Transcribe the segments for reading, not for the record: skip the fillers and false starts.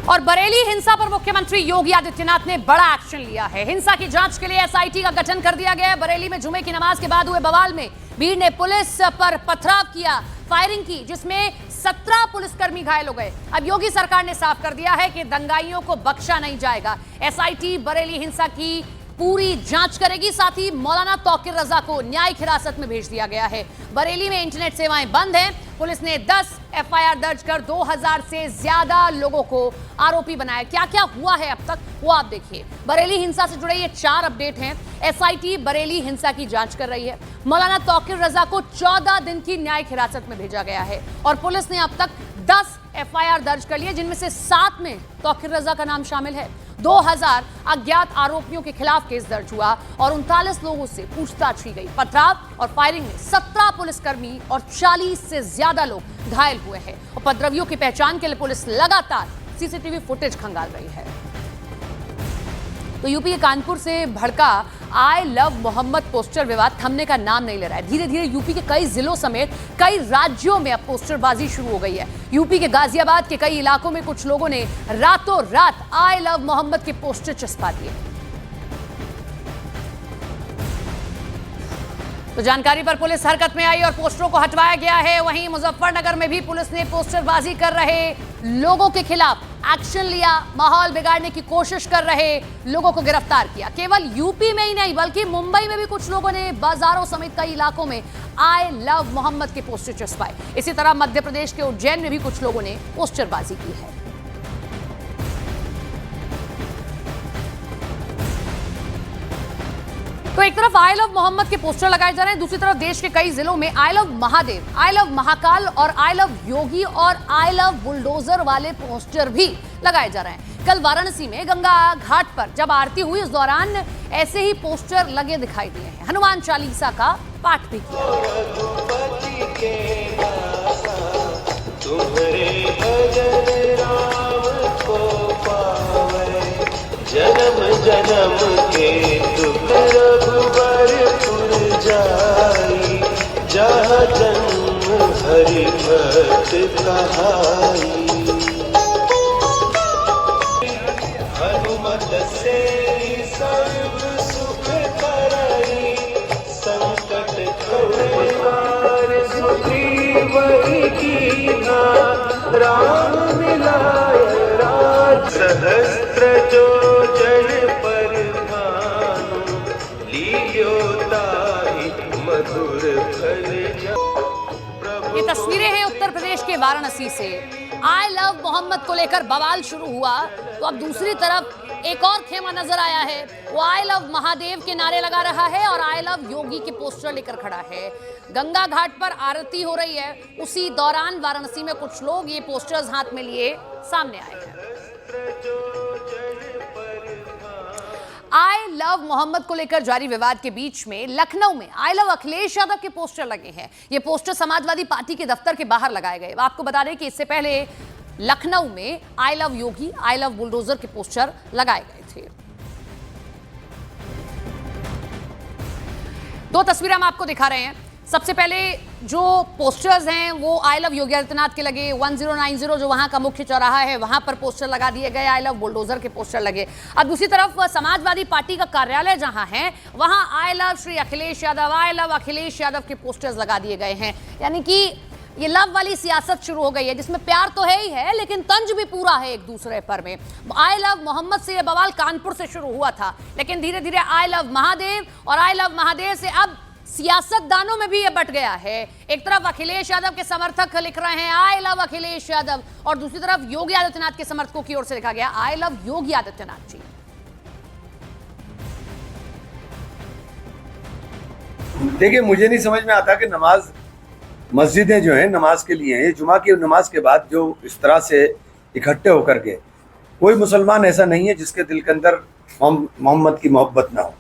और बरेली हिंसा पर मुख्यमंत्री योगी आदित्यनाथ ने बड़ा एक्शन लिया है। हिंसा की जांच के लिए एसआईटी का गठन कर दिया गया है। बरेली में जुमे की नमाज के बाद हुए बवाल में भीड़ ने पुलिस पर पथराव किया, फायरिंग की, जिसमें 17 पुलिसकर्मी घायल हो गए। अब योगी सरकार ने साफ कर दिया है कि दंगाइयों को बख्शा नहीं जाएगा। एसआईटी बरेली हिंसा की पूरी जांच करेगी। साथ ही मौलाना तौकीर रजा को न्यायिक हिरासत में भेज दिया गया है। बरेली में इंटरनेट सेवाएं बंद हैं। पुलिस ने 10 एफआईआर दर्ज कर 2000 से ज्यादा लोगों को आरोपी बनाया। क्या क्या हुआ है अब तक वो आप देखिए। बरेली हिंसा से जुड़े ये 4 अपडेट हैं। एसआईटी बरेली हिंसा की जांच कर रही है। मौलाना तौकीर रजा को 14 दिन की न्यायिक हिरासत में भेजा गया है और पुलिस ने अब तक 10 एफआईआर दर्ज कर लिए, जिनमें से 7 में तौकीर रजा का नाम शामिल है। 2000 अज्ञात आरोपियों के खिलाफ केस दर्ज हुआ और 39 लोगों से पूछताछ की गई। पथराव और फायरिंग में 17 पुलिसकर्मी और 40 से ज्यादा लोग घायल हुए हैं। उपद्रवियों की पहचान के लिए पुलिस लगातार सीसीटीवी फुटेज खंगाल रही है। तो यूपी के कानपुर से भड़का आई लव मोहम्मद पोस्टर विवाद थमने का नाम नहीं ले रहा है। धीरे धीरे यूपी के कई जिलों समेत कई राज्यों में अब पोस्टरबाजी शुरू हो गई है। यूपी के गाजियाबाद के कई इलाकों में कुछ लोगों ने रातों रात आई लव मोहम्मद के पोस्टर चस्पा दिए। तो जानकारी पर पुलिस हरकत में आई और पोस्टरों को हटवाया गया है। वहीं मुजफ्फरनगर में भी पुलिस ने पोस्टरबाजी कर रहे लोगों के खिलाफ एक्शन लिया। माहौल बिगाड़ने की कोशिश कर रहे लोगों को गिरफ्तार किया। केवल यूपी में ही नहीं बल्कि मुंबई में भी कुछ लोगों ने बाजारों समेत कई इलाकों में आई लव मोहम्मद के पोस्टर चस्पाए। इसी तरह मध्य प्रदेश के उज्जैन में भी कुछ लोगों ने पोस्टरबाजी की है। तो एक तरफ आई लव मोहम्मद के पोस्टर लगाए जा रहे हैं, दूसरी तरफ देश के कई जिलों में I love Mahadev, I love Mahakal और आई लव योगी और आई लव बुलडोजर वाले पोस्टर भी लगाए जा रहे हैं। कल वाराणसी में गंगा घाट पर जब आरती हुई उस दौरान ऐसे ही पोस्टर लगे दिखाई दिए हैं। हनुमान चालीसा का पाठ भी किया। जन्म जन्म के दुख रघुबर जाई, जहाँ जन्म हरि भक्त कहाई। हनुमत से सर्व सुख करई, संकट कार सुग्रीव कीन्हा, राम मिलाय राज सहस्त्र जो ये तस्वीरें हैं उत्तर प्रदेश के वाराणसी से। आई लव मोहम्मद को लेकर बवाल शुरू हुआ तो अब दूसरी तरफ एक और खेमा नजर आया है। वो आई लव महादेव के नारे लगा रहा है और आई लव योगी के पोस्टर लेकर खड़ा है। गंगा घाट पर आरती हो रही है, उसी दौरान वाराणसी में कुछ लोग ये पोस्टर्स हाथ में लिए सामने आए हैं। आई लव मोहम्मद को लेकर जारी विवाद के बीच में लखनऊ में आई लव अखिलेश यादव के पोस्टर लगे हैं। ये पोस्टर समाजवादी पार्टी के दफ्तर के बाहर लगाए गए। आपको बता दें कि इससे पहले लखनऊ में I love Yogi, I love bulldozer के पोस्टर लगाए गए थे। 2 तस्वीरें हम आपको दिखा रहे हैं। सबसे पहले जो पोस्टर्स हैं वो आई लव योगी आदित्यनाथ के लगे। 1090 जो वहां का मुख्य चौराहा है वहां पर पोस्टर लगा दिए गए, आई लव बुलडोजर के पोस्टर लगे। अब दूसरी तरफ समाजवादी पार्टी का कार्यालय जहां है वहां I love Shri Akhilesh Yadav, I love Akhilesh Yadav के पोस्टर्स लगा दिए गए हैं। यानी कि ये लव वाली सियासत शुरू हो गई है, जिसमें प्यार तो है ही है लेकिन तंज भी पूरा है एक दूसरे पर में। आई लव मोहम्मद से ये बवाल कानपुर से शुरू हुआ था, लेकिन धीरे धीरे आई लव महादेव और आई लव महादेव से अब सियासतदानों में भी ये बट गया है। एक तरफ अखिलेश यादव के समर्थक लिख रहे हैं आई लव अखिलेश यादव और दूसरी तरफ योगी आदित्यनाथ के समर्थकों की ओर से लिखा गया आई लव योगी आदित्यनाथ जी। देखिए, मुझे नहीं समझ में आता कि नमाज मस्जिदें जो हैं नमाज के लिए हैं। जुमा की नमाज के बाद जो इस तरह से इकट्ठे होकर के, कोई मुसलमान ऐसा नहीं है जिसके दिल के अंदर मोहम्मद की मोहब्बत ना हो,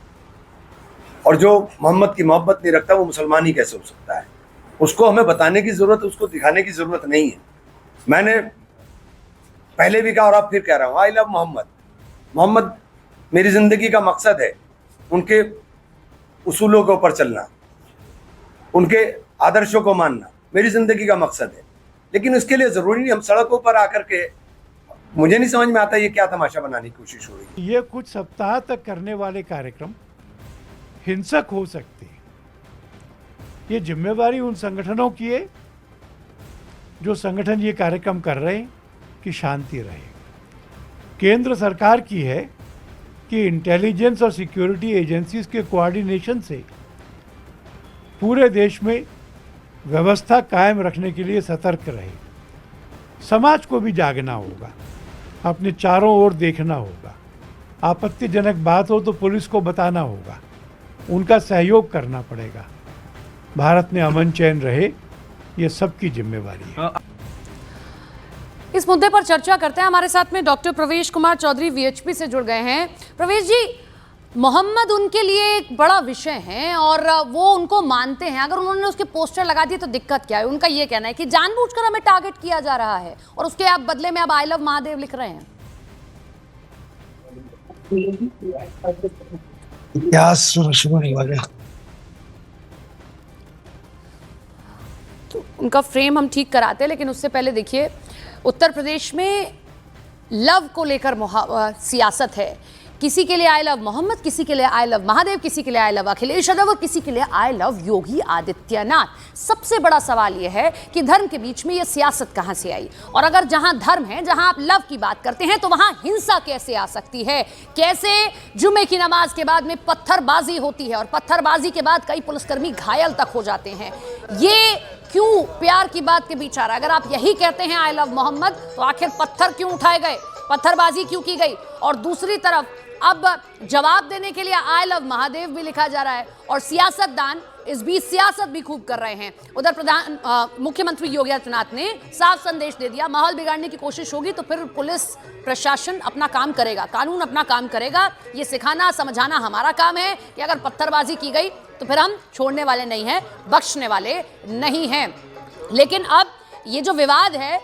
और जो मोहम्मद की मोहब्बत नहीं रखता वो मुसलमान ही कैसे हो सकता है। उसको हमें बताने की ज़रूरत, उसको दिखाने की ज़रूरत नहीं है। मैंने पहले भी कहा और अब फिर कह रहा हूँ, आई लव मोहम्मद। मोहम्मद मेरी ज़िंदगी का मकसद है, उनके उसूलों के ऊपर चलना, उनके आदर्शों को मानना मेरी ज़िंदगी का मकसद है। लेकिन इसके लिए ज़रूरी नहीं हम सड़कों पर आकर के मुझे नहीं समझ में आता ये क्या तमाशा बनाने की कोशिश हो रही है। ये कुछ सप्ताह तक करने वाले कार्यक्रम हिंसक हो सकते हैं। ये जिम्मेवारी उन संगठनों की है जो संगठन ये कार्यक्रम कर रहे हैं कि शांति रहे। केंद्र सरकार की है कि इंटेलिजेंस और सिक्योरिटी एजेंसीज के कोऑर्डिनेशन से पूरे देश में व्यवस्था कायम रखने के लिए सतर्क रहे। समाज को भी जागना होगा, अपने चारों ओर देखना होगा। आपत्तिजनक बात हो तो पुलिस को बताना होगा, उनका सहयोग करना पड़ेगा। भारत में अमन चैन रहे, ये सबकी जिम्मेवारी है। इस मुद्दे पर चर्चा करते हैं। हमारे साथ में डॉक्टर प्रवेश कुमार चौधरी वीएचपी से जुड़ गए हैं। प्रवेश जी, मोहम्मद उनके लिए एक बड़ा विषय है और वो उनको मानते हैं। अगर उन्होंने उसके पोस्टर लगा दिए तो दिक्कत क्या है? उनका ये कहना है कि जानबूझकर हमें टारगेट किया जा रहा है और उसके आप बदले में अब आई लव महादेव लिख रहे हैं। इतिहास शुरू नहीं वाले। तो उनका फ्रेम हम ठीक कराते हैं, लेकिन उससे पहले देखिए, उत्तर प्रदेश में लव को लेकर सियासत है। किसी के लिए आई लव मोहम्मद, किसी के लिए आई लव महादेव, किसी के लिए आई लव अखिलेश यादव और किसी के लिए आई लव योगी आदित्यनाथ। सबसे बड़ा सवाल यह है कि धर्म के बीच में यह सियासत कहां से आई? और अगर जहां धर्म है, जहां आप लव की बात करते हैं, तो वहां हिंसा कैसे आ सकती है? कैसे जुमे की नमाज के बाद में पत्थरबाजी होती है और पत्थरबाजी के बाद कई पुलिसकर्मी घायल तक हो जाते हैं? ये क्यों प्यार की बात के बीच आ रहा है? अगर आप यही कहते हैं आई लव मोहम्मद, तो आखिर पत्थर क्यों उठाए गए, पत्थरबाजी क्यों की गई? और दूसरी तरफ अब जवाब देने के लिए आई लव महादेव भी लिखा जा रहा है और सियासतदान इस बीच सियासत भी खूब कर रहे हैं। उधर मुख्यमंत्री योगी आदित्यनाथ ने साफ संदेश दे दिया, माहौल बिगाड़ने की कोशिश होगी तो फिर पुलिस प्रशासन अपना काम करेगा, कानून अपना काम करेगा। ये सिखाना समझाना हमारा काम है कि अगर पत्थरबाजी की गई तो फिर हम छोड़ने वाले नहीं हैं, बख्शने वाले नहीं हैं। लेकिन अब ये जो विवाद है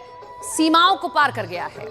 सीमाओं को पार कर गया है।